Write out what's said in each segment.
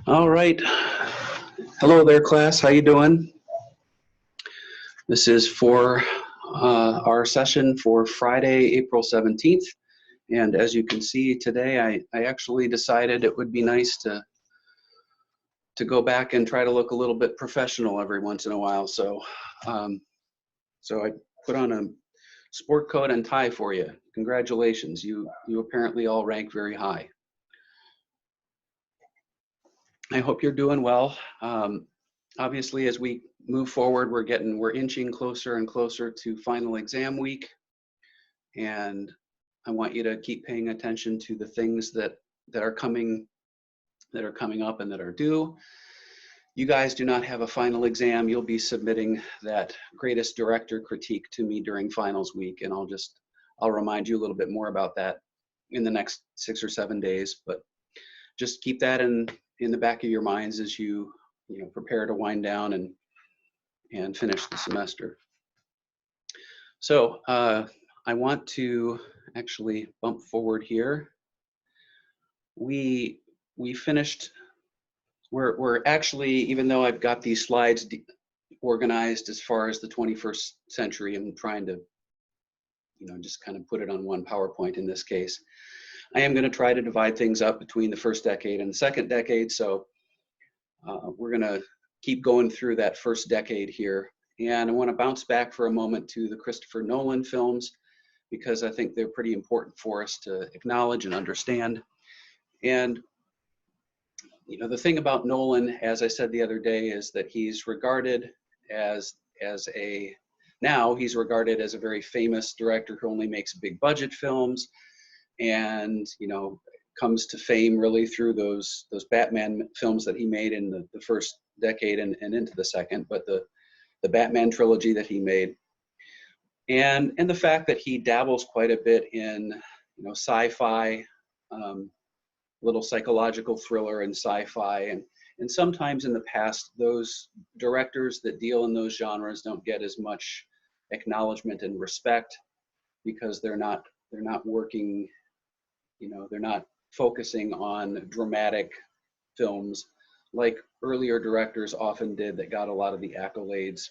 All right. Hello there, class. How you doing? This is for our session for Friday, April 17th. And as you can see today, I actually decided it would be nice to go back and try to look a little bit professional every once in a while. So I put on a sport coat and tie for you. Congratulations. You apparently all rank very high. I hope you're doing well. Obviously, as we move forward, we're inching closer and closer to final exam week, and I want you to keep paying attention to the things that are coming up and that are due. You guys do not have a final exam. You'll be submitting that greatest director critique to me during finals week, and I'll remind you a little bit more about that in the next 6 or 7 days. But just keep that in the back of your minds as you prepare to wind down and finish the semester. So I want to actually bump forward here. We finished. We're actually, even though I've got these slides organized as far as the 21st century, I'm trying to just kind of put it on one PowerPoint in this case. I am going to try to divide things up between the first decade and the second decade. So we're going to keep going through that first decade here. And I want to bounce back for a moment to the Christopher Nolan films, because I think they're pretty important for us to acknowledge and understand. And the thing about Nolan, as I said the other day, is that he's regarded as he's regarded as a very famous director who only makes big budget films, and comes to fame really through those Batman films that he made in the first decade and into the second, but the Batman trilogy that he made, and the fact that he dabbles quite a bit in sci-fi, little psychological thriller and sci-fi, and sometimes in the past those directors that deal in those genres don't get as much acknowledgement and respect because they're not working, they're not focusing on dramatic films like earlier directors often did that got a lot of the accolades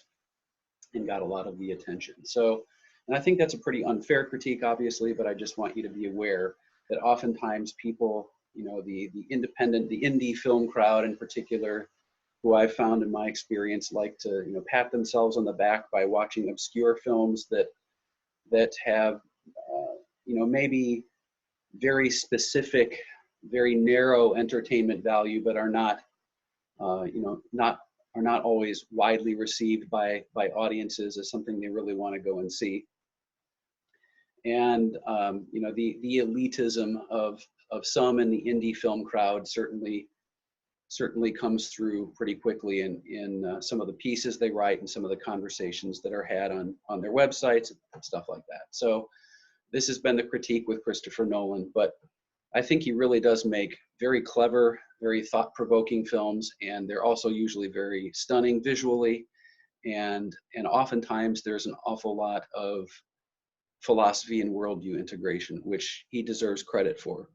and got a lot of the attention. So, and I think that's a pretty unfair critique, obviously, but I just want you to be aware that oftentimes people, the independent, the indie film crowd in particular, who I've found in my experience, like to pat themselves on the back by watching obscure films that have maybe very specific, very narrow entertainment value, but are not not always widely received by audiences as something they really want to go and see. And the elitism of some in the indie film crowd certainly comes through pretty quickly in some of the pieces they write and some of the conversations that are had on their websites and stuff like that. So this has been the critique with Christopher Nolan, but I think he really does make very clever, very thought-provoking films, and they're also usually very stunning visually, and oftentimes there's an awful lot of philosophy and worldview integration, which he deserves credit for.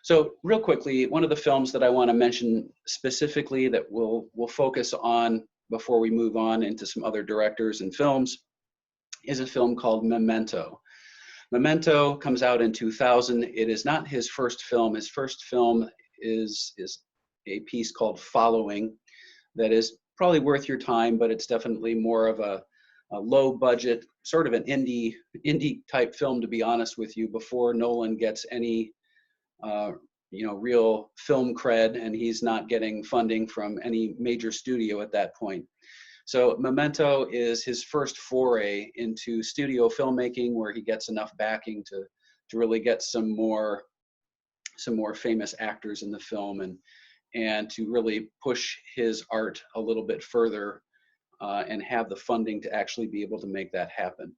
So real quickly, one of the films that I want to mention specifically that we'll focus on before we move on into some other directors and films is a film called Memento. Memento comes out in 2000. It is not his first film. His first film is a piece called Following that is probably worth your time, but it's definitely more of a low budget, sort of an indie type film, to be honest with you, before Nolan gets any real film cred, and he's not getting funding from any major studio at that point. So Memento is his first foray into studio filmmaking, where he gets enough backing to really get some more famous actors in the film and to really push his art a little bit further and have the funding to actually be able to make that happen.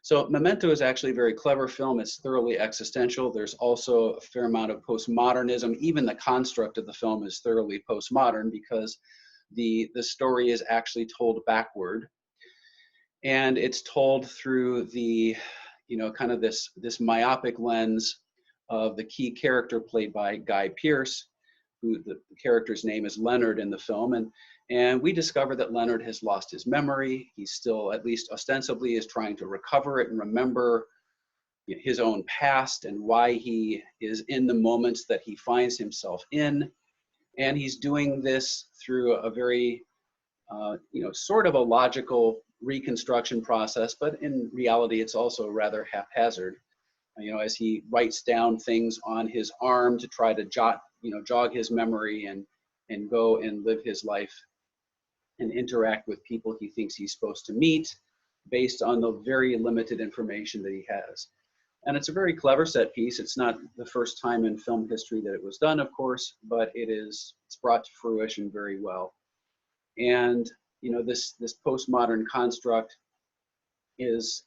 So Memento is actually a very clever film. It's thoroughly existential. There's also a fair amount of postmodernism. Even the construct of the film is thoroughly postmodern because the story is actually told backward, and it's told through the kind of this myopic lens of the key character played by Guy Pearce, who the character's name is Leonard in the film, and we discover that Leonard has lost his memory. He still, at least ostensibly, is trying to recover it and remember his own past and why he is in the moments that he finds himself in. And he's doing this through a very, sort of a logical reconstruction process, but in reality, it's also rather haphazard. As he writes down things on his arm to try to jog his memory and go and live his life and interact with people he thinks he's supposed to meet based on the very limited information that he has. And it's a very clever set piece. It's not the first time in film history that it was done, of course, but it's brought to fruition very well. And this postmodern construct is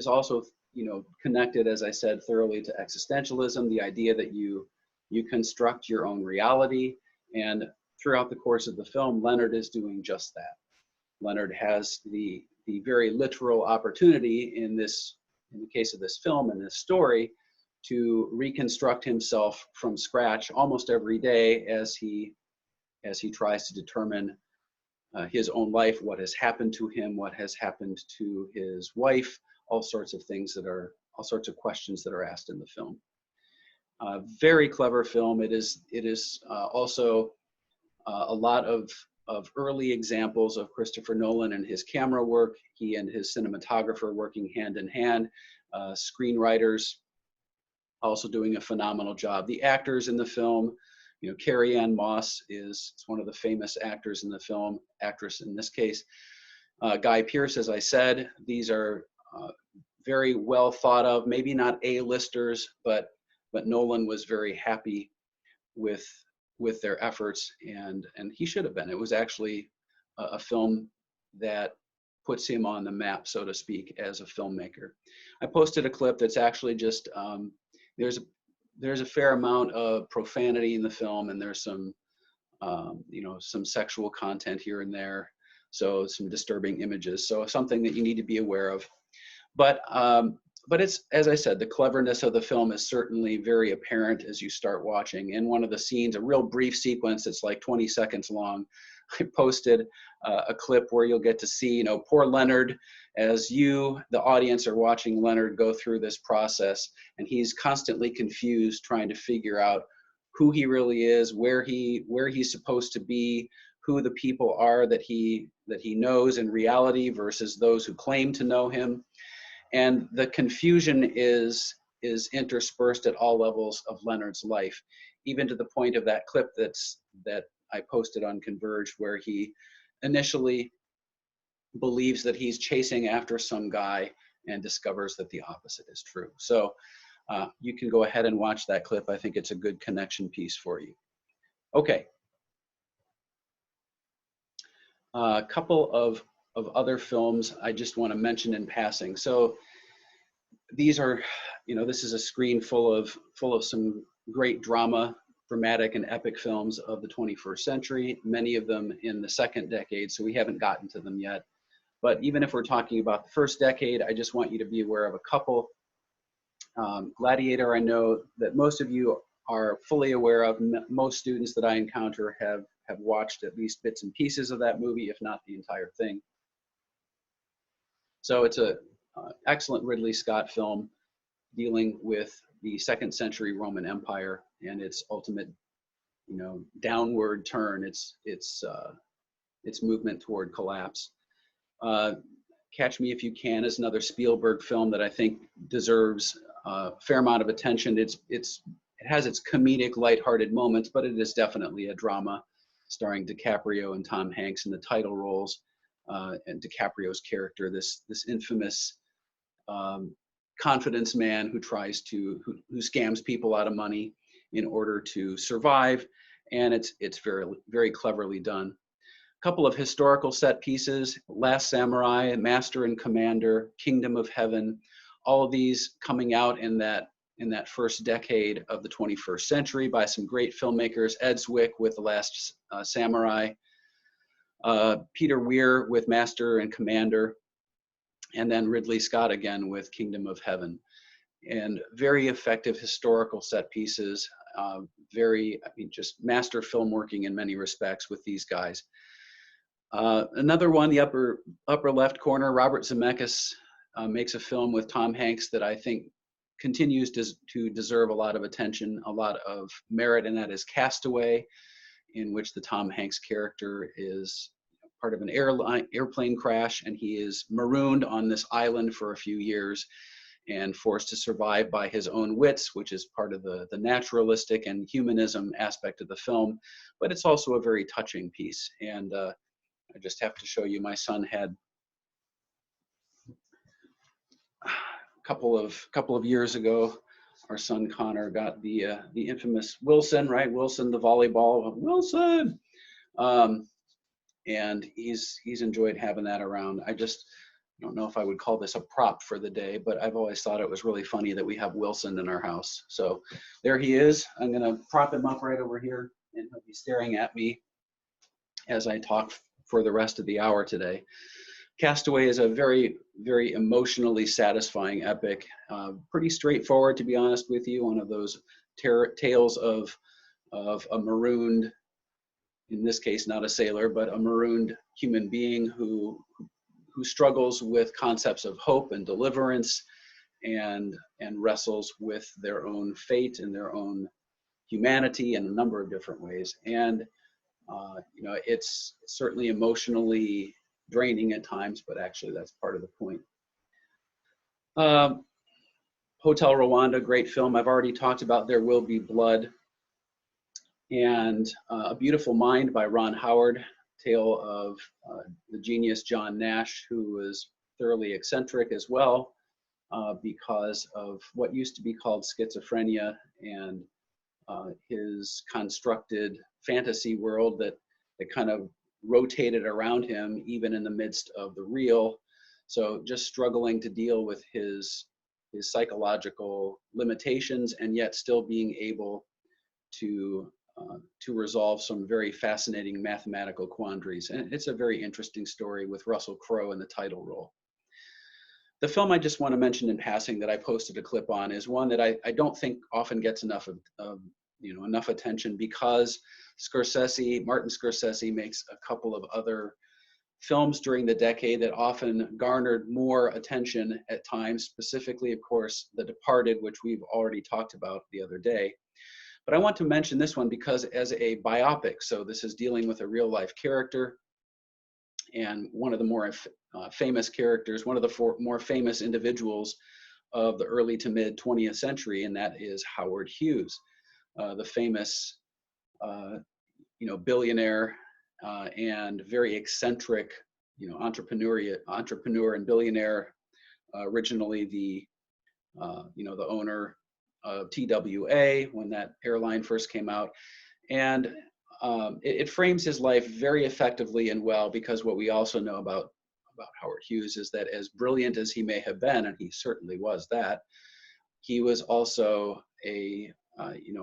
also connected, as I said, thoroughly to existentialism, the idea that you construct your own reality. And throughout the course of the film, Leonard is doing just that. Leonard has the very literal opportunity in the case of this film and this story, to reconstruct himself from scratch almost every day as he tries to determine his own life, what has happened to him, what has happened to his wife, all sorts of questions that are asked in the film. Very clever film. It is also a lot of early examples of Christopher Nolan and his camera work. He and his cinematographer working hand in hand. Screenwriters also doing a phenomenal job. The actors in the film, Carrie-Anne Moss is one of the famous actors in the film, actress in this case. Guy Pearce, as I said, these are very well thought of, maybe not A-listers, but Nolan was very happy with their efforts, and he should have been. It was actually a film that puts him on the map, so to speak, as a filmmaker. I posted a clip that's actually just, there's a fair amount of profanity in the film, and there's some sexual content here and there, so some disturbing images, so something that you need to be aware of. But it's, as I said, the cleverness of the film is certainly very apparent as you start watching. In one of the scenes, a real brief sequence, it's like 20 seconds long, I posted a clip where you'll get to see, poor Leonard, as you, the audience, are watching Leonard go through this process, and he's constantly confused, trying to figure out who he really is, where he's supposed to be, who the people are that he knows in reality versus those who claim to know him. And the confusion is interspersed at all levels of Leonard's life, even to the point of that clip that I posted on Converge, where he initially believes that he's chasing after some guy and discovers that the opposite is true. So you can go ahead and watch that clip. I think it's a good connection piece for you. Okay. A couple of other films I just want to mention in passing. So these are, this is a screen full of some great dramatic and epic films of the 21st century, many of them in the second decade, so we haven't gotten to them yet. But even if we're talking about the first decade, I just want you to be aware of a couple. Gladiator, I know that most of you are fully aware of. Most students that I encounter have watched at least bits and pieces of that movie, if not the entire thing. So it's a excellent Ridley Scott film dealing with the 2nd century Roman Empire and its ultimate, downward turn, its movement toward collapse. Catch Me If You Can is another Spielberg film that I think deserves a fair amount of attention. It has its comedic, lighthearted moments, but it is definitely a drama, starring DiCaprio and Tom Hanks in the title roles, and DiCaprio's character, this infamous confidence man who who scams people out of money in order to survive, and it's very, very cleverly done. A couple of historical set pieces: Last Samurai, Master and Commander, Kingdom of Heaven, all of these coming out in that first decade of the 21st century by some great filmmakers: Ed Zwick with The Last Samurai, Peter Weir with Master and Commander, and then Ridley Scott again with Kingdom of Heaven. And very effective historical set pieces. Very, I mean, just master film working in many respects with these guys. Another one, the upper left corner, Robert Zemeckis makes a film with Tom Hanks that I think continues to deserve a lot of attention, a lot of merit, and that is Castaway, in which the Tom Hanks character is part of an airplane crash, and he is marooned on this island for a few years and forced to survive by his own wits, which is part of the naturalistic and humanism aspect of the film. But it's also a very touching piece. And I just have to show you, my son had a couple of years ago, our son Connor got the infamous Wilson, right? Wilson, the volleyball, Wilson. And he's enjoyed having that around. I don't know if I would call this a prop for the day, but I've always thought it was really funny that we have Wilson in our house. So there he is. I'm gonna prop him up right over here, and he'll be staring at me as I talk for the rest of the hour today. Castaway is a very, very emotionally satisfying epic. Pretty straightforward, to be honest with you. One of those tales of a marooned, in this case, not a sailor, but a marooned human being who struggles with concepts of hope and deliverance, and wrestles with their own fate and their own humanity in a number of different ways. And you know, it's certainly emotionally draining at times, but actually that's part of the point. Hotel Rwanda, great film. I've already talked about There Will Be Blood, and A Beautiful Mind by Ron Howard, tale of the genius John Nash, who was thoroughly eccentric as well because of what used to be called schizophrenia, and his constructed fantasy world that kind of rotated around him even in the midst of the real. So just struggling to deal with his psychological limitations, and yet still being able to resolve some very fascinating mathematical quandaries. And it's a very interesting story with Russell Crowe in the title role. The film I just want to mention in passing that I posted a clip on is one that I don't think often gets enough enough attention, because Martin Scorsese makes a couple of other films during the decade that often garnered more attention at times, specifically, of course, The Departed, which we've already talked about the other day. But I want to mention this one because as a biopic, so this is dealing with a real life character, and one of the more famous characters, one of the more famous individuals of the early to mid 20th century, and that is Howard Hughes, the famous billionaire and very eccentric entrepreneur and billionaire, originally the owner of TWA when that airline first came out. And it frames his life very effectively and well, because what we also know about Howard Hughes is that, as brilliant as he may have been, and he certainly was that, he was also a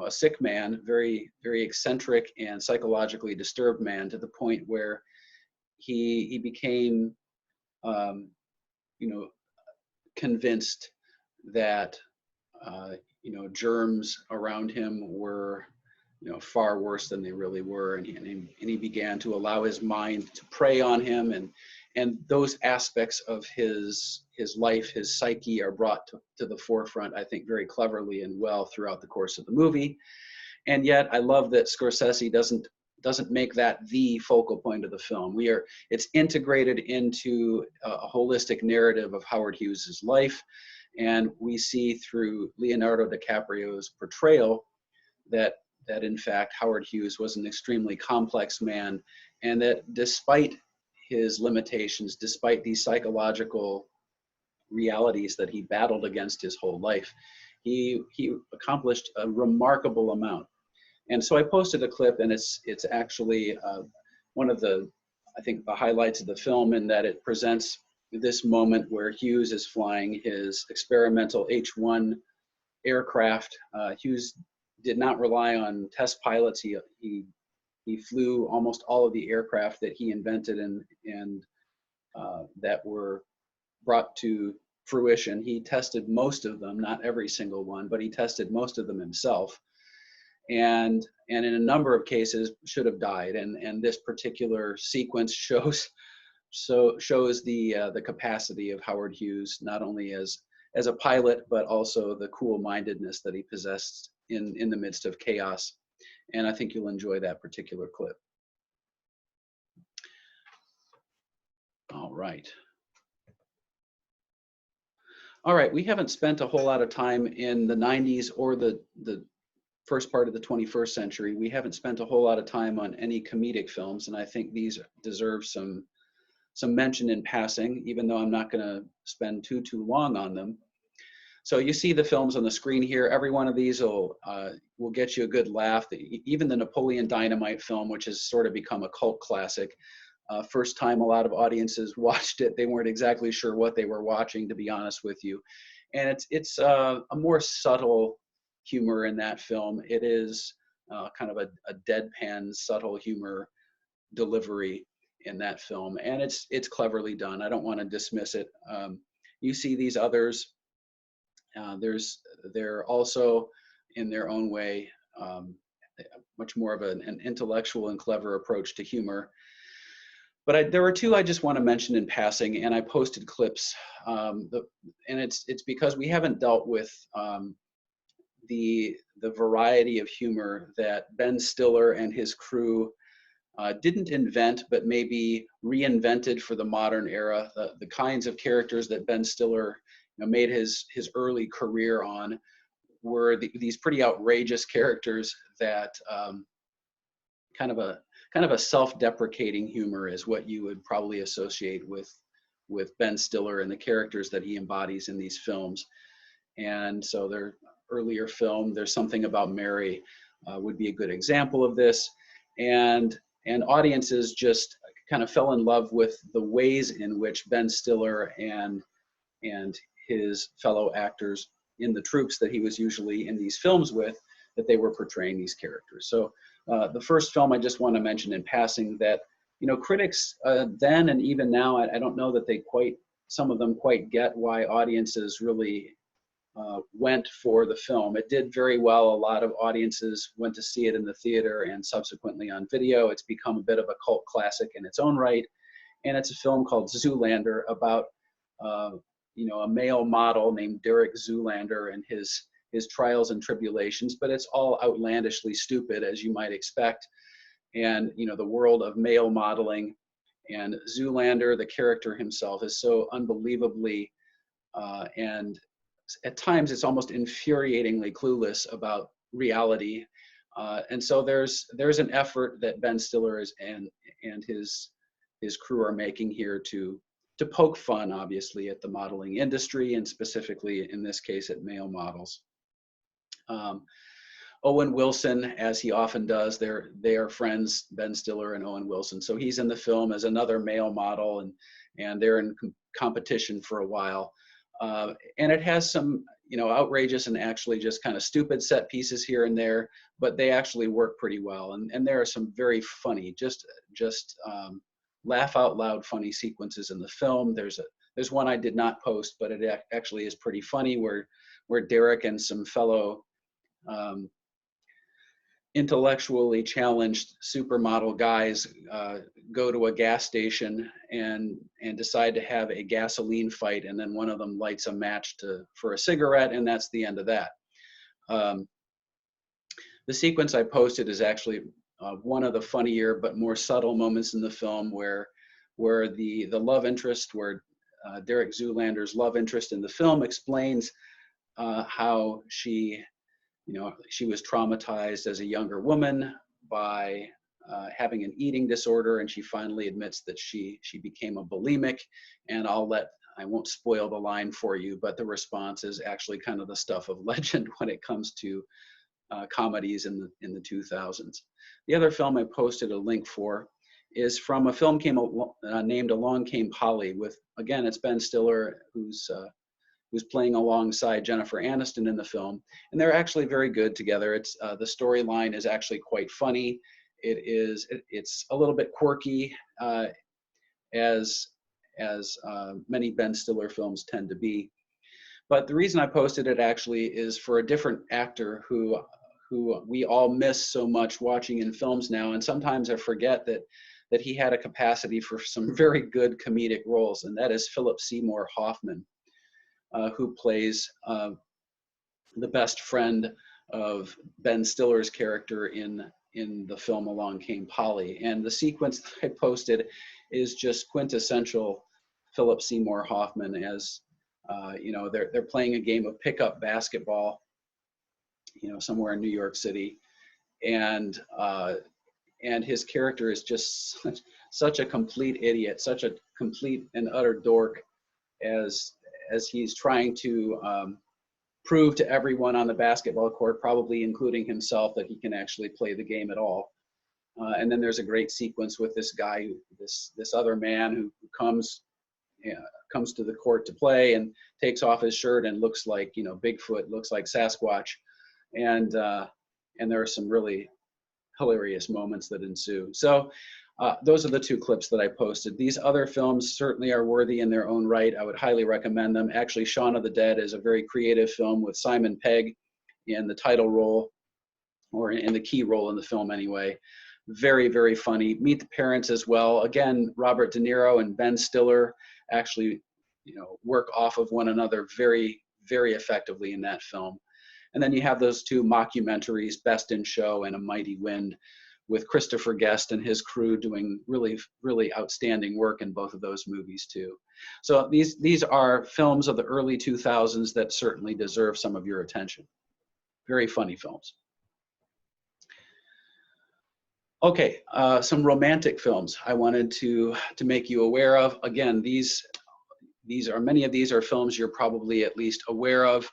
sick man, very, very eccentric and psychologically disturbed man, to the point where he became convinced that germs around him were far worse than they really were, and he began to allow his mind to prey on him, and those aspects of his life, his psyche, are brought to the forefront, I think, very cleverly and well throughout the course of the movie. And yet I love that Scorsese doesn't make that the focal point of the film. It's integrated into a holistic narrative of Howard Hughes's life, and we see through Leonardo DiCaprio's portrayal that in fact Howard Hughes was an extremely complex man, and that despite his limitations, despite these psychological realities that he battled against his whole life, he accomplished a remarkable amount. And so I posted a clip, and it's actually one of the highlights of the film, in that it presents this moment where Hughes is flying his experimental H-1 aircraft. Hughes did not rely on test pilots. He flew almost all of the aircraft that he invented and that were brought to fruition. He tested most of them, not every single one, but he tested most of them himself. and in a number of cases should have died. And this particular sequence shows the capacity of Howard Hughes, not only as a pilot, but also the cool-mindedness that he possessed in the midst of chaos. And I think you'll enjoy that particular clip. All right. All right, we haven't spent a whole lot of time in the 90s or the first part of the 21st century. We haven't spent a whole lot of time on any comedic films, and I think these deserve some mention in passing, even though I'm not going to spend too long on them. So you see the films on the screen here. Every one of these will get you a good laugh. Even the Napoleon Dynamite film, which has sort of become a cult classic. First time a lot of audiences watched it, they weren't exactly sure what they were watching, to be honest with you. And it's a more subtle humor in that film. It is kind of a deadpan, subtle humor delivery in that film, and it's cleverly done. I don't want to dismiss it. You see these others. They're also, in their own way, much more of an intellectual and clever approach to humor. But there were two I just want to mention in passing, and I posted clips. And it's because we haven't dealt with the variety of humor that Ben Stiller and his crew didn't invent, but maybe reinvented for the modern era. The kinds of characters that Ben Stiller made his early career on were these pretty outrageous characters that kind of a self-deprecating humor is what you would probably associate with Ben Stiller and the characters that he embodies in these films. And so their earlier film, There's Something About Mary, would be a good example of this. And audiences just kind of fell in love with the ways in which Ben Stiller and his fellow actors in the troops that he was usually in these films with, that they were portraying these characters. So the first film I just want to mention in passing that, critics then and even now, I don't know that some of them quite get why audiences really went for the film. It did very well. A lot of audiences went to see it in the theater and subsequently on video. It's become a bit of a cult classic in its own right. And it's a film called Zoolander about a male model named Derek Zoolander and his trials and tribulations, but it's all outlandishly stupid, as you might expect. And the world of male modeling, and Zoolander, the character himself, is so unbelievably and at times it's almost infuriatingly clueless about reality. And so there's an effort that Ben Stiller and his crew are making here to poke fun, obviously, at the modeling industry, and specifically in this case at male models. Owen Wilson, as he often does, they are friends, Ben Stiller and Owen Wilson. So he's in the film as another male model, and they're in competition for a while. And it has some, outrageous and actually just kind of stupid set pieces here and there, but they actually work pretty well. And there are some very funny, just laugh out loud funny sequences in the film. There's one I did not post, but it actually is pretty funny where Derek and some fellow intellectually challenged supermodel guys go to a gas station and decide to have a gasoline fight, and then one of them lights a match for a cigarette, and that's the end of that. The sequence I posted is actually one of the funnier but more subtle moments in the film where the love interest, where Derek Zoolander's love interest in the film explains how she was traumatized as a younger woman by having an eating disorder, and she finally admits that she became a bulimic. And I won't spoil the line for you, but the response is actually kind of the stuff of legend when it comes to comedies in the 2000s. The other film I posted a link for is from a film named Along Came Polly, with, again, it's Ben Stiller who's playing alongside Jennifer Aniston in the film, and they're actually very good together. It's the storyline is actually quite funny. It's a little bit quirky, as many Ben Stiller films tend to be. But the reason I posted it actually is for a different actor who who we all miss so much watching in films now. And sometimes I forget that he had a capacity for some very good comedic roles, and that is Philip Seymour Hoffman, who plays the best friend of Ben Stiller's character in the film Along Came Polly. And the sequence that I posted is just quintessential Philip Seymour Hoffman, as you know, they're playing a game of pickup basketball, you know, somewhere in New York City, and his character is just such a complete idiot, such a complete and utter dork, as he's trying to prove to everyone on the basketball court, probably including himself, that he can actually play the game at all. And then there's a great sequence with this guy, this other man who comes to the court to play and takes off his shirt and looks like, you know, Bigfoot, looks like Sasquatch, and there are some really hilarious moments that ensue. So those are the two clips that I posted. These other films certainly are worthy in their own right. I would highly recommend them. Actually, Shaun of the Dead is a very creative film with Simon Pegg in the title role, or in the key role in the film anyway. Very, very funny. Meet the Parents as well. Again, Robert De Niro and Ben Stiller actually, you know, work off of one another very, very effectively in that film. And then you have those two mockumentaries, Best in Show and A Mighty Wind, with Christopher Guest and his crew doing really, really outstanding work in both of those movies too. So these are films of the early 2000s that certainly deserve some of your attention. Very funny films. Okay, some romantic films I wanted to make you aware of. Again, many of these are films you're probably at least aware of.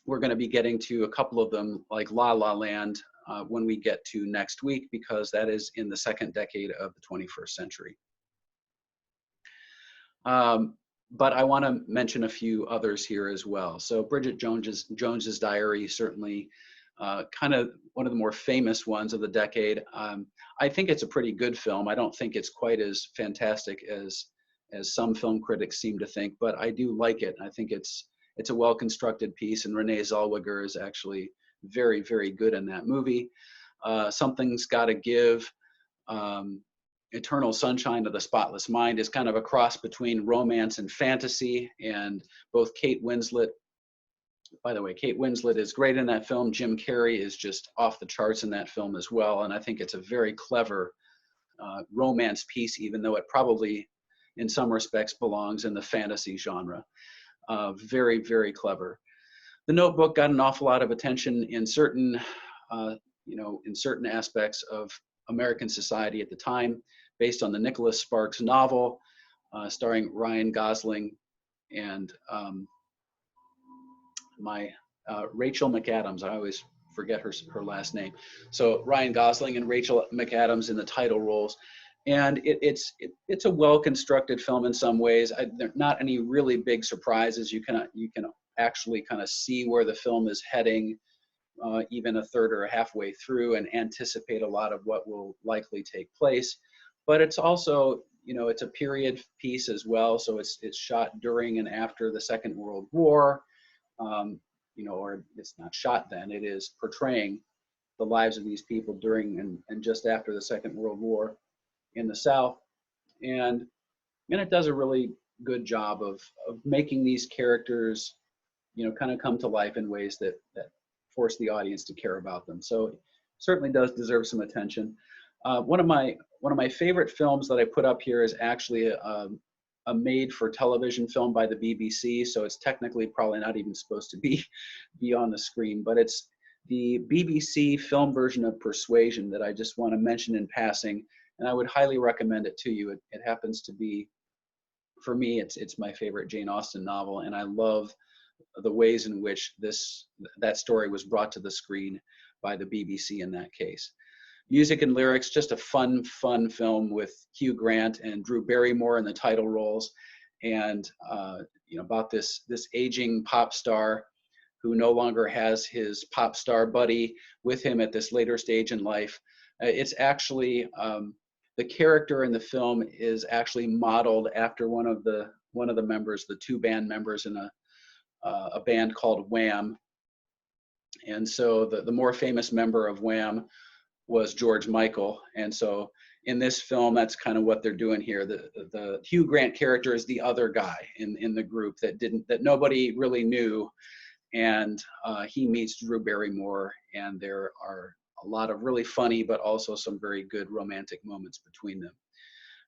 We're going to be getting to a couple of them, like La La Land, when we get to next week, because that is in the second decade of the 21st century. But I want to mention a few others here as well. So Bridget Jones's Diary, certainly kind of one of the more famous ones of the decade. I think it's a pretty good film. I don't think it's quite as fantastic as some film critics seem to think, but I do like it. I think it's a well-constructed piece, and Renee Zellweger is actually very, very good in that movie. Something's Gotta Give. Eternal Sunshine of the Spotless Mind is kind of a cross between romance and fantasy, and both Kate Winslet, by the way, Kate Winslet is great in that film. Jim Carrey is just off the charts in that film as well, and I think it's a very clever romance piece, even though it probably, in some respects, belongs in the fantasy genre. Very, very clever. The Notebook got an awful lot of attention in certain, in certain aspects of American society at the time, based on the Nicholas Sparks novel, starring Ryan Gosling and Rachel McAdams. I always forget her last name. So Ryan Gosling and Rachel McAdams in the title roles. And it's a well-constructed film in some ways. There are not any really big surprises. You can actually kind of see where the film is heading, even a third or a halfway through, and anticipate a lot of what will likely take place. But it's also, you know, it's a period piece as well. So it's shot during and after the Second World War, you know, or it's not shot then. It is portraying the lives of these people during and just after the Second World War in the South, and it does a really good job of making these characters, you know, kind of come to life in ways that force the audience to care about them. So it certainly does deserve some attention. One of my favorite films that I put up here is actually a made-for-television film by the BBC. So it's technically probably not even supposed to be on the screen, but it's the BBC film version of Persuasion that I just want to mention in passing. And I would highly recommend it to you. It happens to be, for me, it's my favorite Jane Austen novel, and I love the ways in which that story was brought to the screen by the BBC in that case. Music and lyrics, just a fun film with Hugh Grant and Drew Barrymore in the title roles, and you know, about this aging pop star who no longer has his pop star buddy with him at this later stage in life. It's actually the character in the film is actually modeled after one of the members, the two band members in a band called Wham. And so the more famous member of Wham was George Michael. And so in this film, that's kind of what they're doing here. The Hugh Grant character is the other guy in the group that nobody really knew. And he meets Drew Barrymore, and there are a lot of really funny, but also some very good romantic moments between them.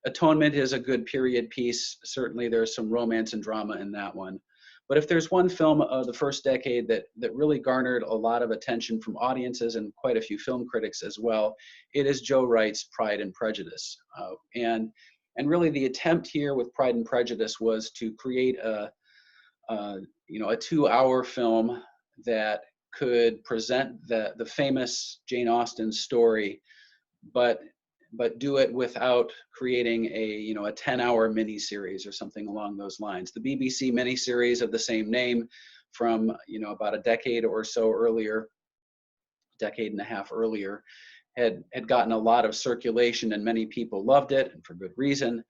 Atonement is a good period piece. Certainly there's some romance and drama in that one. But if there's one film of the first decade that really garnered a lot of attention from audiences and quite a few film critics as well, it is Joe Wright's Pride and Prejudice. And really the attempt here with Pride and Prejudice was to create a 2-hour film that could present the famous Jane Austen story, but do it without creating a 10-hour miniseries or something along those lines. The BBC miniseries of the same name from about a decade or so earlier, decade and a half earlier, had gotten a lot of circulation and many people loved it, and for good reason.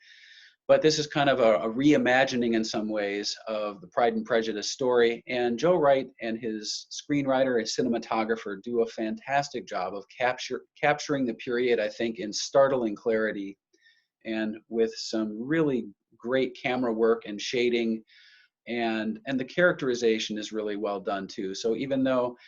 But this is kind of a reimagining in some ways of the Pride and Prejudice story. And Joe Wright and his screenwriter and cinematographer do a fantastic job of capturing the period, I think, in startling clarity and with some really great camera work and shading. And the characterization is really well done too. So even though,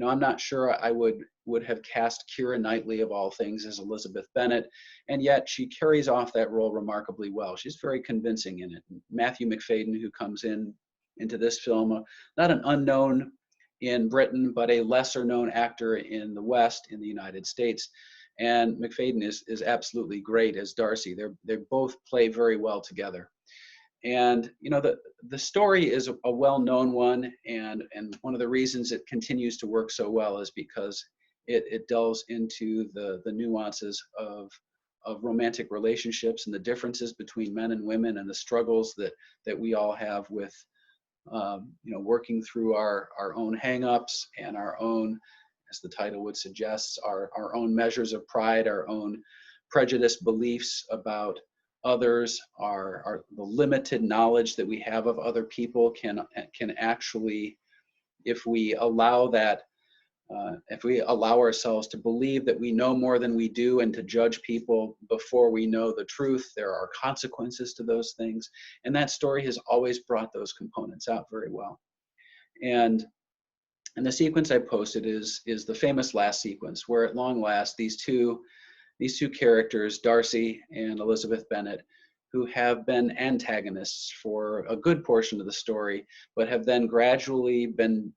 I'm not sure I would have cast Keira Knightley of all things as Elizabeth Bennet, and yet she carries off that role remarkably well. She's very convincing in it. Matthew Macfadyen, who comes into this film, not an unknown in Britain, but a lesser known actor in the West, in the United States. And Macfadyen is absolutely great as Darcy. They both play very well together. And the story is a well-known one, and one of the reasons it continues to work so well is because it delves into the nuances of romantic relationships and the differences between men and women, and the struggles that we all have with working through our own hang-ups and our own, as the title would suggest, our own measures of pride, our own prejudiced beliefs about others, the limited knowledge that we have of other people can actually, if we allow ourselves to believe that we know more than we do and to judge people before we know the truth, there are consequences to those things. And that story has always brought those components out very well. And the sequence I posted is the famous last sequence, where at long last these two characters, Darcy and Elizabeth Bennet, who have been antagonists for a good portion of the story, but have then gradually been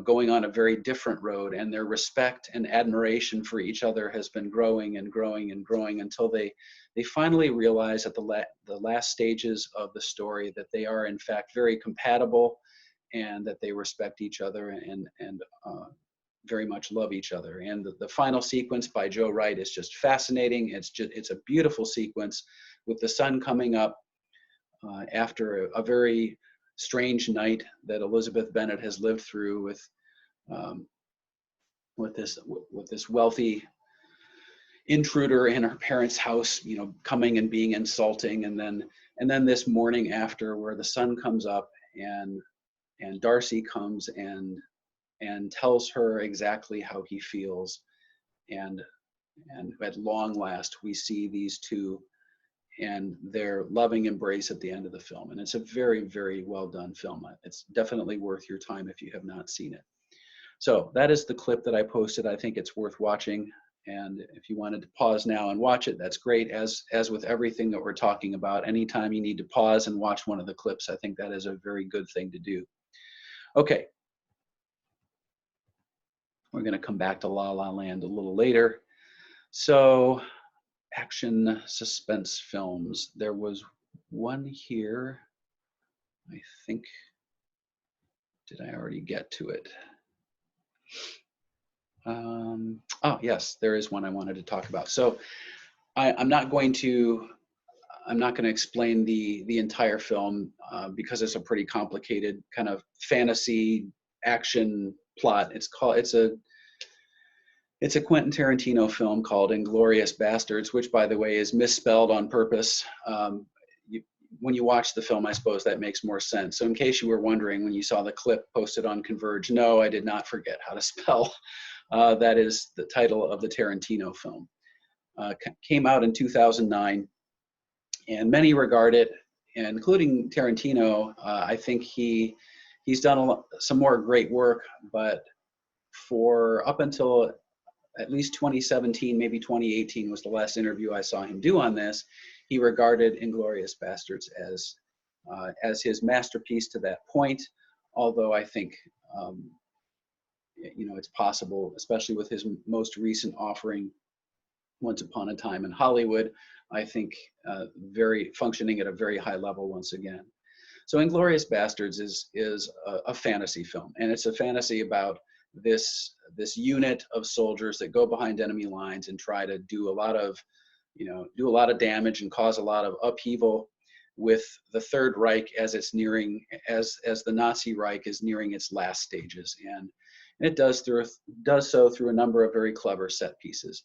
going on a very different road, and their respect and admiration for each other has been growing and growing and growing until they finally realize at the last stages of the story that they are in fact very compatible, and that they respect each other and very much love each other. And the final sequence by Joe Wright is just fascinating. It's a beautiful sequence with the sun coming up after a very strange night that Elizabeth Bennet has lived through with this wealthy intruder in her parents' house, coming and being insulting, and then this morning after, where the sun comes up and Darcy comes and tells her exactly how he feels, and at long last we see these two and their loving embrace at the end of the film. And it's a very, very well done film. It's definitely worth your time if you have not seen it. So that is the clip that I posted. I think it's worth watching, and if you wanted to pause now and watch it, that's great. As with everything that we're talking about, anytime you need to pause and watch one of the clips, I think that is a very good thing to do. Okay, we're going to come back to La La Land a little later. So, action suspense films. There was one here. I think, did I already get to it? Oh, yes, there is one I wanted to talk about. So, I'm not going to explain the entire film because it's a pretty complicated kind of fantasy action plot. It's a Quentin Tarantino film called Inglourious Basterds, which, by the way, is misspelled on purpose. when you watch the film, I suppose that makes more sense. So in case you were wondering when you saw the clip posted on Converge, no, I did not forget how to spell. That is the title of the Tarantino film. Came out in 2009, and many regard it, including Tarantino. I think he's done some more great work, but for up until at least 2017, maybe 2018 was the last interview I saw him do on this, he regarded Inglourious Basterds as his masterpiece to that point. Although I think it's possible, especially with his most recent offering, Once Upon a Time in Hollywood, I think very functioning at a very high level once again. So Inglourious Basterds is a fantasy film, and it's a fantasy about this unit of soldiers that go behind enemy lines and try to do a lot of damage and cause a lot of upheaval with the Third Reich as the Nazi Reich is nearing its last stages, and it does so through a number of very clever set pieces.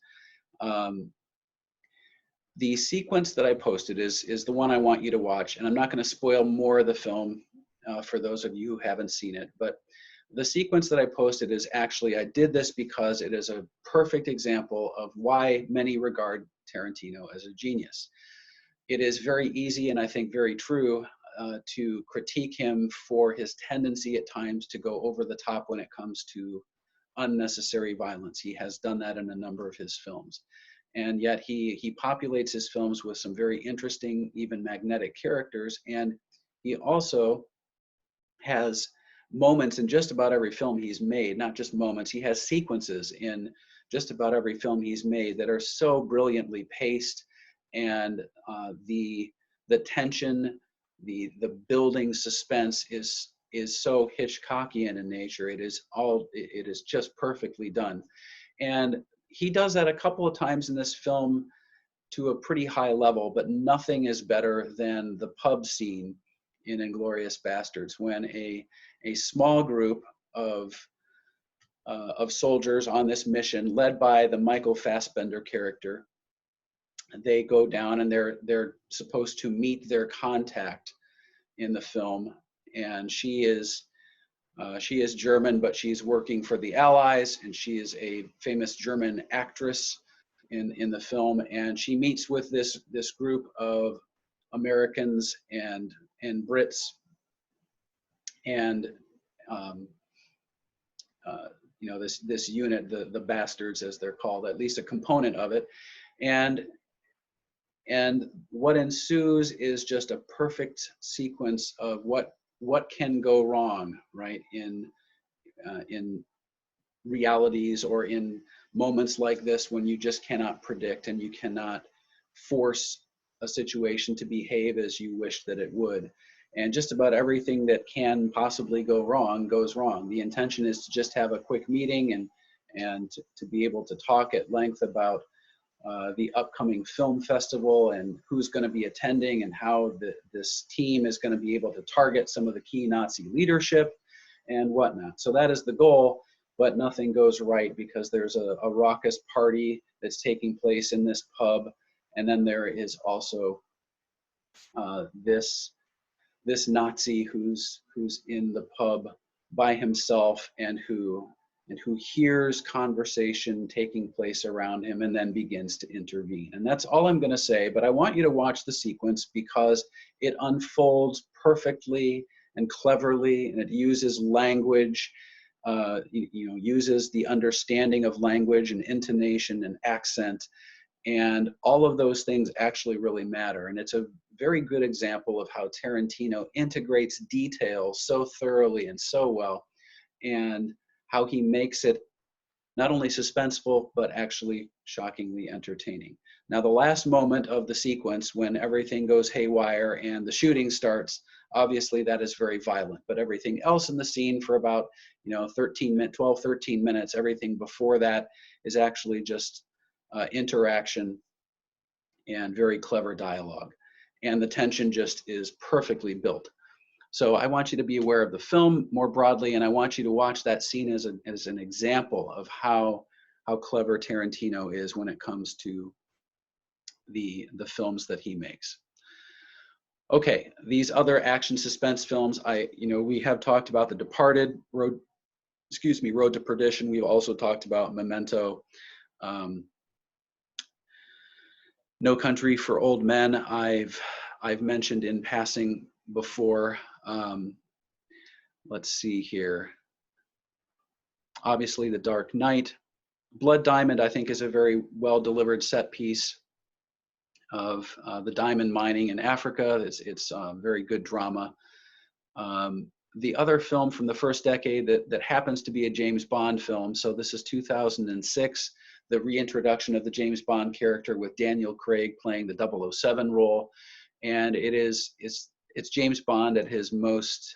The sequence that I posted is the one I want you to watch, and I'm not going to spoil more of the film for those of you who haven't seen it, but the sequence that I posted is actually, I did this because it is a perfect example of why many regard Tarantino as a genius. It is very easy, and I think very true, to critique him for his tendency at times to go over the top when it comes to unnecessary violence. He has done that in a number of his films. And yet he populates his films with some very interesting, even magnetic characters. And he also has moments in just about every film he's made, not just moments, he has sequences in just about every film he's made that are so brilliantly paced, and the tension, the building suspense is so Hitchcockian in nature. It is just perfectly done. And he does that a couple of times in this film to a pretty high level, but nothing is better than the pub scene in Inglourious Basterds, when a small group of soldiers on this mission, led by the Michael Fassbender character, they go down and they're supposed to meet their contact in the film, and she is German, but she's working for the Allies, and she is a famous German actress in the film, and she meets with this group of Americans and Brits and this unit, the Bastards as they're called, at least a component of it, and what ensues is just a perfect sequence of what can go wrong, right, in realities or in moments like this when you just cannot predict and you cannot force a situation to behave as you wish that it would. And just about everything that can possibly go wrong goes wrong. The intention is to just have a quick meeting and to be able to talk at length about the upcoming film festival and who's going to be attending and how this team is going to be able to target some of the key Nazi leadership and whatnot. So that is the goal, but nothing goes right because there's a raucous party that's taking place in this pub, and then there is also this Nazi who's in the pub by himself and who hears conversation taking place around him and then begins to intervene. And that's all I'm going to say, but I want you to watch the sequence because it unfolds perfectly and cleverly, and it uses language, uses the understanding of language and intonation and accent, and all of those things actually really matter. And it's a very good example of how Tarantino integrates detail so thoroughly and so well, and how he makes it not only suspenseful, but actually shockingly entertaining. Now, the last moment of the sequence, when everything goes haywire and the shooting starts, obviously that is very violent, but everything else in the scene for about 12, 13 minutes, everything before that is actually just interaction and very clever dialogue. And the tension just is perfectly built. So I want you to be aware of the film more broadly, and I want you to watch that scene as an example of how clever Tarantino is when it comes to the films that he makes. Okay, these other action suspense films, we have talked about The Departed, Road to Perdition. We've also talked about Memento, um, No Country for Old Men. I've mentioned in passing before. Let's see here. Obviously, The Dark Knight. Blood Diamond, I think, is a very well delivered set piece of the diamond mining in Africa. It's very good drama. The other film from the first decade that happens to be a James Bond film, so this is 2006, the reintroduction of the James Bond character with Daniel Craig playing the 007 role, and it's James Bond at his most,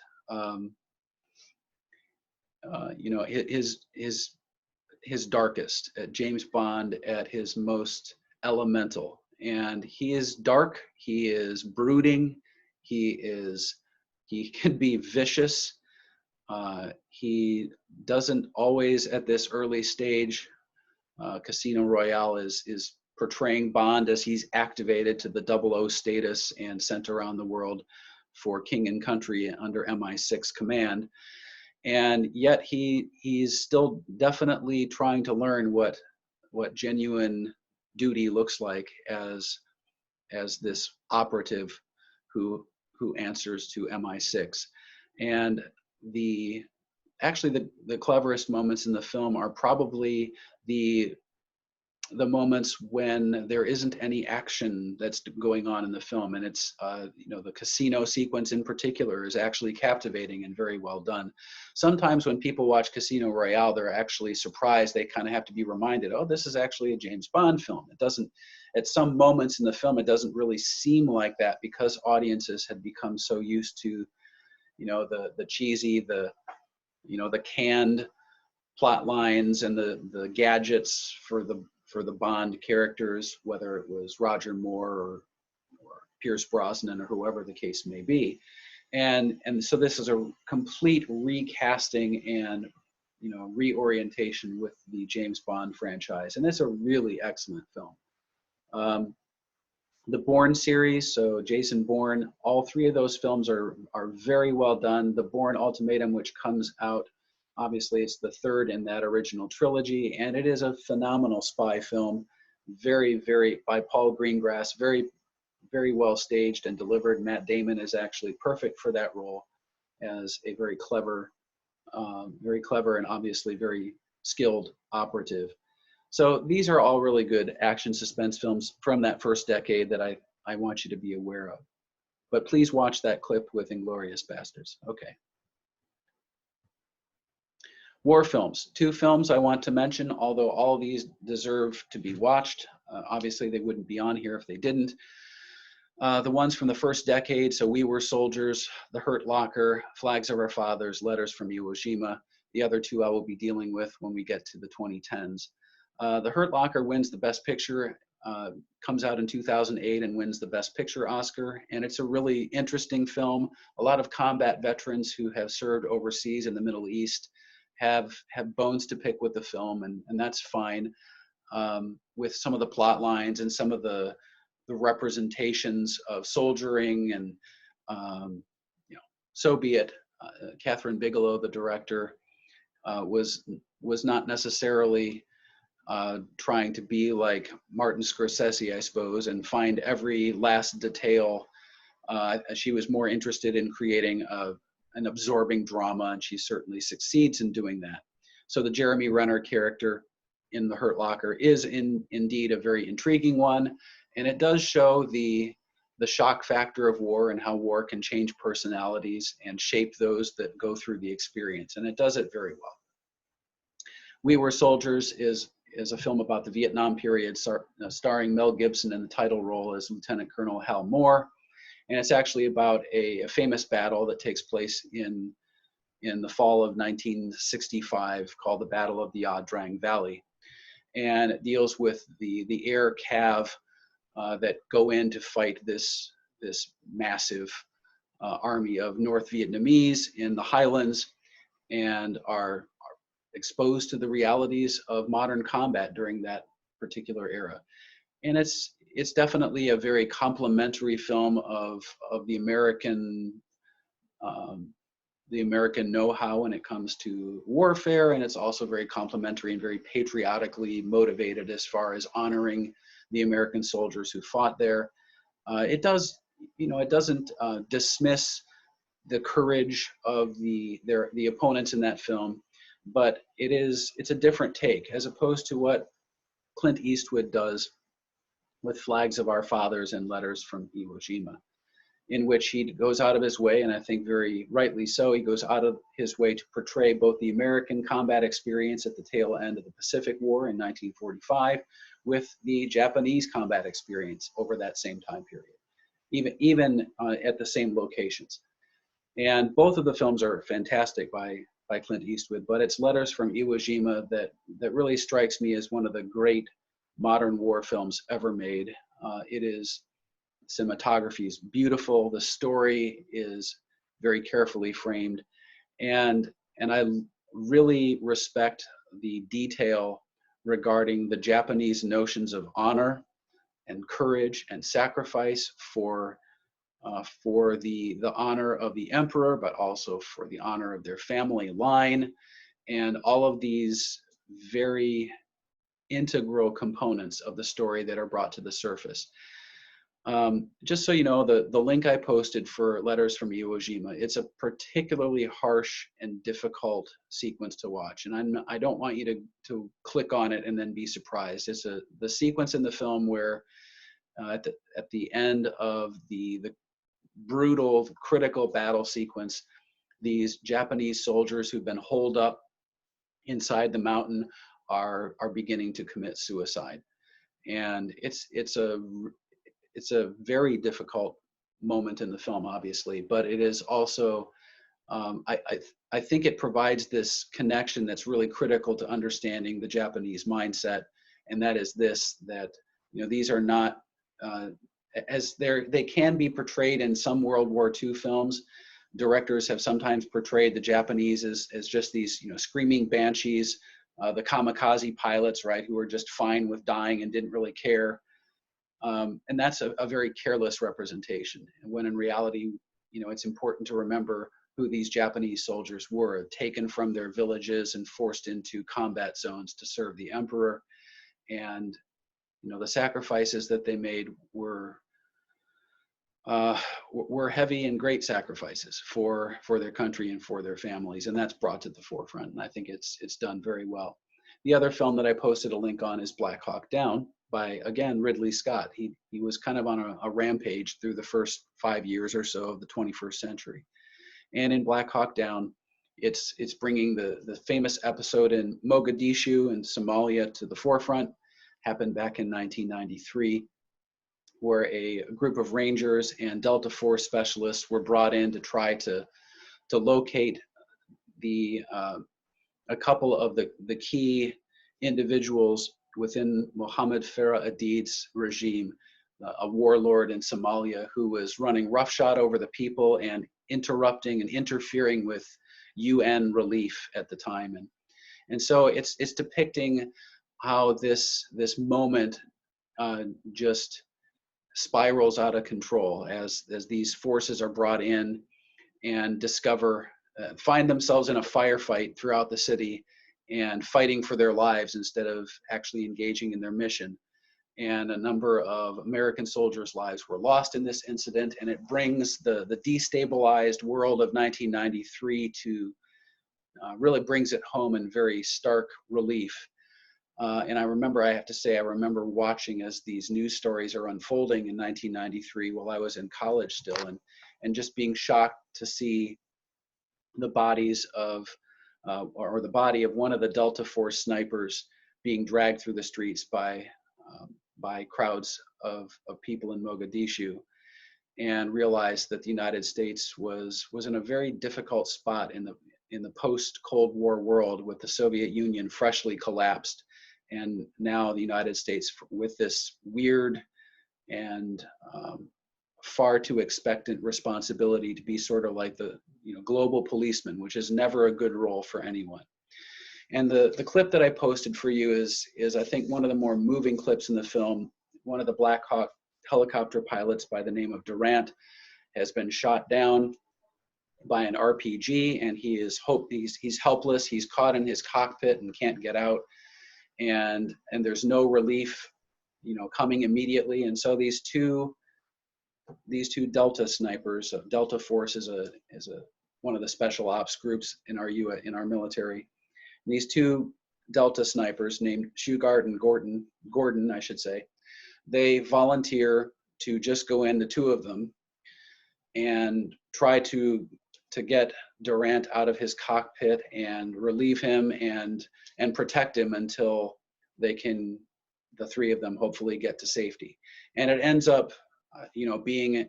his darkest, at James Bond at his most elemental. And he is dark, he is brooding, he can be vicious. He doesn't always at this early stage, Casino Royale is portraying Bond as he's activated to the 00 status and sent around the world for King and Country under MI6 command. And yet he's still definitely trying to learn what genuine duty looks like as this operative who answers to MI6. And the cleverest moments in the film are probably the moments when there isn't any action that's going on in the film, and it's the casino sequence in particular is actually captivating and very well done. Sometimes when people watch Casino Royale, they're actually surprised. They kind of have to be reminded, oh, this is actually a James Bond film. It doesn't, at some moments in the film, it doesn't really seem like that because audiences had become so used to the cheesy, the canned plot lines and the gadgets for the Bond characters, whether it was Roger Moore or Pierce Brosnan or whoever the case may be. And so this is a complete recasting and reorientation with the James Bond franchise, and it's a really excellent film. The Bourne series, so Jason Bourne, all three of those films are very well done. The Bourne Ultimatum, which comes out, obviously it's the third in that original trilogy, and it is a phenomenal spy film, very, very, by Paul Greengrass, very, very well staged and delivered. Matt Damon is actually perfect for that role as a very clever and obviously very skilled operative. So these are all really good action suspense films from that first decade that I want you to be aware of. But please watch that clip with Inglourious Basterds. Okay. War films. Two films I want to mention, although all these deserve to be watched. Obviously, they wouldn't be on here if they didn't. The ones from the first decade, so We Were Soldiers, The Hurt Locker, Flags of Our Fathers, Letters from Iwo Jima. The other two I will be dealing with when we get to the 2010s. The Hurt Locker wins the Best Picture, comes out in 2008 and wins the Best Picture Oscar. And it's a really interesting film. A lot of combat veterans who have served overseas in the Middle East have bones to pick with the film, and that's fine. With some of the plot lines and some of the representations of soldiering, and so be it. Catherine Bigelow, the director, was not necessarily trying to be like Martin Scorsese, I suppose, and find every last detail. She was more interested in creating an absorbing drama, and she certainly succeeds in doing that. So the Jeremy Renner character in The Hurt Locker is indeed a very intriguing one, and it does show the shock factor of war and how war can change personalities and shape those that go through the experience, and it does it very well. We Were Soldiers is a film about the Vietnam period, starring Mel Gibson in the title role as Lieutenant Colonel Hal Moore. And it's actually about a famous battle that takes place in the fall of 1965 called the Battle of the Ia Drang Valley. And it deals with the air cav that go in to fight this massive army of North Vietnamese in the highlands, and are exposed to the realities of modern combat during that particular era. And it's definitely a very complimentary film of um, the American know-how when it comes to warfare, and it's also very complimentary and very patriotically motivated as far as honoring the American soldiers who fought there. It does, it doesn't dismiss the courage of the opponents in that film, but it's a different take as opposed to what Clint Eastwood does with Flags of Our Fathers and Letters from Iwo Jima, in which he goes out of his way, and I think very rightly so, he goes out of his way to portray both the American combat experience at the tail end of the Pacific War in 1945 with the Japanese combat experience over that same time period, even at the same locations. And both of the films are fantastic by Clint Eastwood, but it's Letters from Iwo Jima that really strikes me as one of the great modern war films ever made. Cinematography is beautiful. The story is very carefully framed, and I really respect the detail regarding the Japanese notions of honor and courage and sacrifice for the honor of the emperor, but also for the honor of their family line, and all of these very integral components of the story that are brought to the surface. Just so you know, the link I posted for Letters from Iwo Jima, it's a particularly harsh and difficult sequence to watch, and I don't want you to click on it and then be surprised. It's the sequence in the film where at the end of the brutal, critical battle sequence, these Japanese soldiers who've been holed up inside the mountain are beginning to commit suicide, and it's a very difficult moment in the film, obviously, but it is also I think it provides this connection that's really critical to understanding the Japanese mindset, and that is that these are not as they can be portrayed in some World War II films. Directors have sometimes portrayed the Japanese as just these screaming banshees, the kamikaze pilots, right, who are just fine with dying and didn't really care. And that's a very careless representation. And when in reality, it's important to remember who these Japanese soldiers were, taken from their villages and forced into combat zones to serve the emperor. And the sacrifices that they made were heavy and great sacrifices for their country and for their families, and that's brought to the forefront. And I think it's done very well. The other film that I posted a link on is Black Hawk Down by, again, Ridley Scott. He was kind of on a rampage through the first 5 years or so of the 21st century. And in Black Hawk Down, it's bringing the famous episode in Mogadishu in Somalia to the forefront. Happened back in 1993, where a group of Rangers and Delta Force specialists were brought in to try to locate a couple of the key individuals within Mohammed Farah Aidid's regime, a warlord in Somalia who was running roughshod over the people and interrupting and interfering with UN relief at the time. And so it's depicting how this moment just spirals out of control as these forces are brought in and find themselves in a firefight throughout the city and fighting for their lives instead of actually engaging in their mission. And a number of American soldiers' lives were lost in this incident, and it brings the destabilized world of 1993 to really brings it home in very stark relief. And I have to say, I remember watching as these news stories are unfolding in 1993 while I was in college still, and just being shocked to see the bodies or the body of one of the Delta Force snipers being dragged through the streets by crowds of people in Mogadishu, and realized that the United States was in a very difficult spot in the post-Cold War world, with the Soviet Union freshly collapsed. And now the United States, with this weird and far too expectant responsibility to be sort of like the global policeman, which is never a good role for anyone. And the clip that I posted for you is I think one of the more moving clips in the film, one of the Black Hawk helicopter pilots by the name of Durant has been shot down by an RPG, and he's helpless. He's caught in his cockpit and can't get out, and there's no relief, coming immediately. And so these two Delta snipers, Delta Force is one of the special ops groups in our military. And these two Delta snipers named Shugart and Gordon, I should say, they volunteer to just go in, the two of them, and try to get Durant out of his cockpit and relieve him and protect him until the three of them hopefully get to safety. And it ends up, being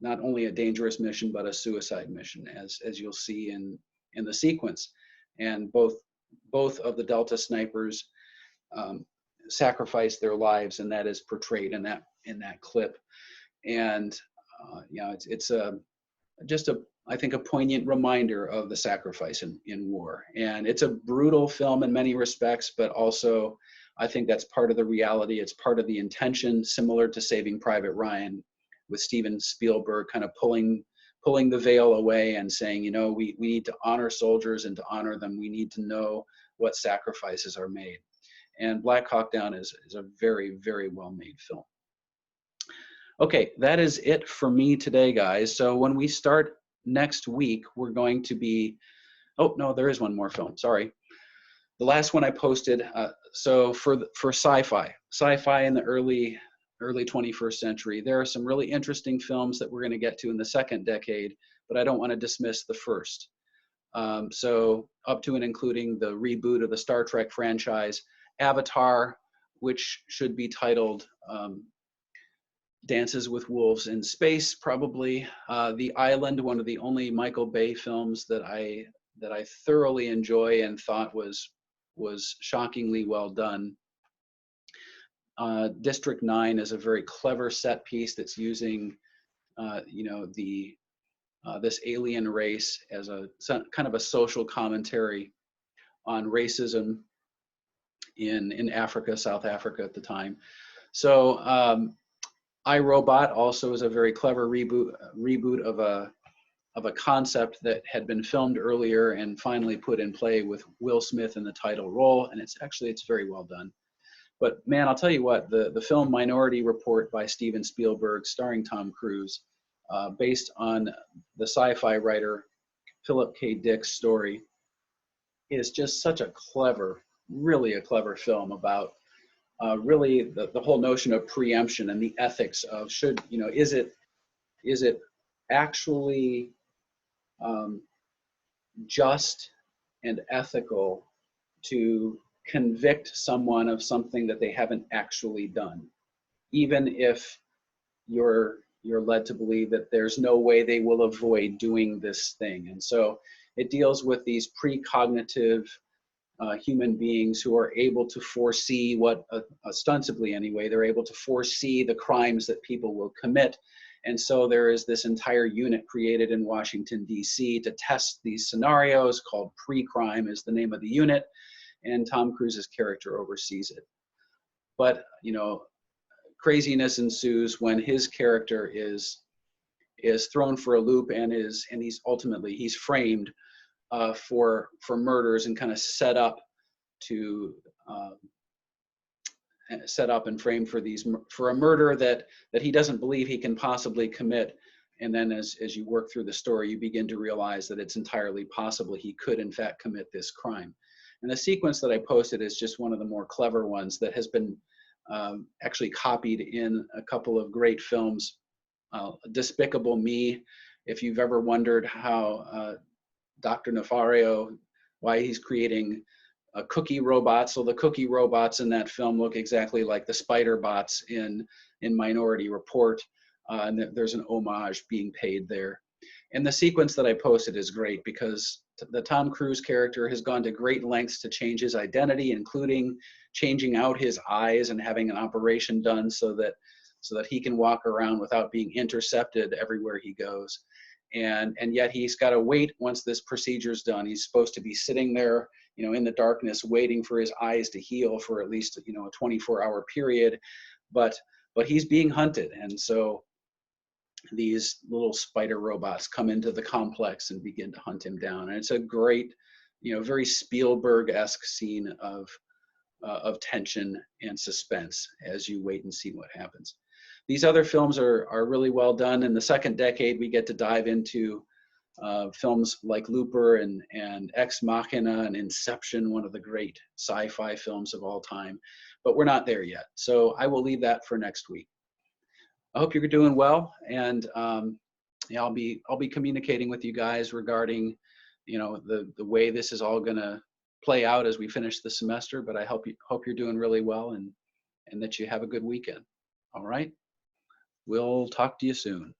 not only a dangerous mission, but a suicide mission, as you'll see in the sequence. And both of the Delta snipers sacrifice their lives, and that is portrayed in that clip. And it's I think a poignant reminder of the sacrifice in war. And it's a brutal film in many respects, but also I think that's part of the reality. It's part of the intention, similar to Saving Private Ryan, with Steven Spielberg kind of pulling the veil away and saying, we need to honor soldiers, and to honor them, we need to know what sacrifices are made. And Black Hawk Down is a very, very well-made film. Okay, that is it for me today, guys. So when we start next week, we're going to be, oh, no, there is one more film, sorry. The last one I posted, so for sci-fi in the early 21st century, there are some really interesting films that we're going to get to in the second decade, but I don't want to dismiss the first. So up to and including the reboot of the Star Trek franchise, Avatar, which should be titled Dances with Wolves in Space, probably. The Island, one of the only Michael Bay films that I thoroughly enjoy and thought was shockingly well done. District 9 is a very clever set piece that's using, this alien race as kind of a social commentary on racism in Africa, South Africa at the time. So I, Robot also is a very clever reboot of a concept that had been filmed earlier and finally put in play with Will Smith in the title role, and it's very well done. But man, I'll tell you what, the film Minority Report by Steven Spielberg, starring Tom Cruise, based on the sci-fi writer Philip K. Dick's story, is just such a really a clever film about really the whole notion of preemption and the ethics of is it actually just and ethical to convict someone of something that they haven't actually done, even if you're led to believe that there's no way they will avoid doing this thing. And so it deals with these precognitive human beings who are able to foresee what, ostensibly anyway, they're able to foresee the crimes that people will commit. And so there is this entire unit created in Washington, D.C. to test these scenarios, called Pre-Crime is the name of the unit, and Tom Cruise's character oversees it. But, craziness ensues when his character is thrown for a loop and he's framed for murders and kind of set up and framed for a murder that he doesn't believe he can possibly commit. And then as you work through the story, you begin to realize that it's entirely possible he could in fact commit this crime. And the sequence that I posted is just one of the more clever ones that has been actually copied in a couple of great films. Despicable Me, if you've ever wondered how Dr. Nefario, why he's creating cookie robots. So the cookie robots in that film look exactly like the spider bots in Minority Report. And there's an homage being paid there. And the sequence that I posted is great because the Tom Cruise character has gone to great lengths to change his identity, including changing out his eyes and having an operation done so that he can walk around without being intercepted everywhere he goes. And yet he's got to wait once this procedure's done. He's supposed to be sitting there you know, in the darkness, waiting for his eyes to heal for at least, you know, a 24-hour period. But he's being hunted, and so these little spider robots come into the complex and begin to hunt him down. And it's a great, you know, very Spielberg-esque scene of tension and suspense as you wait and see what happens. These other films are really well done. In the second decade, we get to dive into films like Looper and Ex Machina and Inception, one of the great sci-fi films of all time. But we're not there yet, so I will leave that for next week. I hope you're doing well, and yeah, I'll be communicating with you guys regarding, you know, the way this is all going to play out as we finish the semester. But I hope you're doing really well, and that you have a good weekend. All right, we'll talk to you soon.